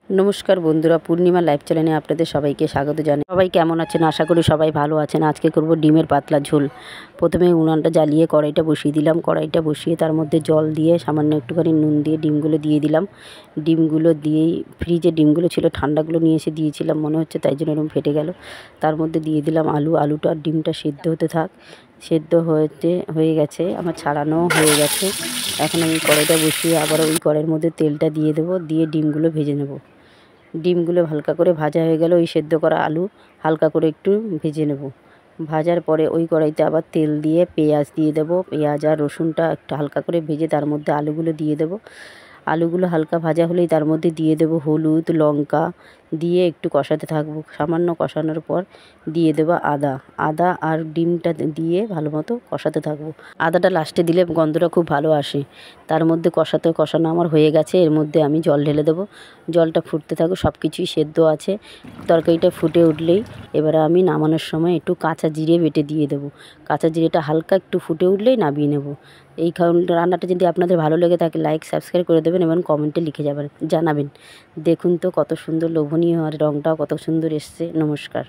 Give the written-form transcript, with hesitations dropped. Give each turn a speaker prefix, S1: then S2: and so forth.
S1: নমস্কার বন্ধুরা, পূর্ণিমা লাইভ চ্যানেলে আপনাদের সবাইকে স্বাগত জানাই। সবাই কেমন আছেন? আশা করি সবাই ভালো আছেন। আজকে করব ডিমের পাতলা ঝোল। প্রথমে উনানটা জ্বালিয়ে কড়াইটা বসিয়ে দিলাম। কড়াইটা বসিয়ে তার মধ্যে জল দিয়ে সামান্য একটুখানি নুন দিয়ে ডিমগুলো দিয়ে দিলাম। ডিমগুলো দিয়েই ফ্রিজে ডিমগুলো ছিল, ঠান্ডাগুলো নিয়ে এসে দিয়েছিলাম মনে হচ্ছে, তাই জন্য এরকম ফেটে গেল। তার মধ্যে দিয়ে দিলাম আলু। আলুটা আর ডিমটা সেদ্ধ হতে থাক। সেদ্ধ হয়ে গেছে, আমার ছাড়ানো হয়ে গেছে। এখন আমি কড়াইটা বসিয়ে আবার ওই কড়াইয়ের মধ্যে তেলটা দিয়ে দেবো, দিয়ে ডিমগুলো ভেজে নেব। ডিমগুলো হালকা করে ভাজা হয়ে গেল, ওই সেদ্ধ করা আলু হালকা করে একটু ভেজে নেব। ভাজার পরে ওই কড়াইতে আবার তেল দিয়ে পেঁয়াজ দিয়ে দেবো। পেঁয়াজ আর রসুনটা একটু হালকা করে ভেজে তার মধ্যে আলুগুলো দিয়ে দেবো। আলুগুলো হালকা ভাজা হলেই তার মধ্যে দিয়ে দেবো হলুদ, লঙ্কা দিয়ে একটু কষাতে থাকবো। সামান্য কষানোর পর দিয়ে দেবো আদা আর ডিমটা দিয়ে ভালো মতো কষাতে থাকবো। আদাটা লাস্টে দিলে গন্ধটা খুব ভালো আসে। তার মধ্যে কষানো আমার হয়ে গেছে। এর মধ্যে আমি জল ঢেলে দেবো। জলটা ফুটতে থাকবে, সব কিছুই সেদ্ধ আছে। তরকারিটা ফুটে উঠলেই এবারে আমি নামানোর সময় একটু কাঁচা জিরে বেটে দিয়ে দেবো। কাঁচা জিরেটা হালকা একটু ফুটে উঠলেই নামিয়ে নেব। এই রান্নাটা যদি আপনাদের ভালো লেগে থাকে, লাইক সাবস্ক্রাইব করে দেবেন এবং কমেন্টে লিখে জানাবেন। দেখুন তো কত সুন্দর লোভনীয়, আর রঙটাও কত সুন্দর এসছে। নমস্কার।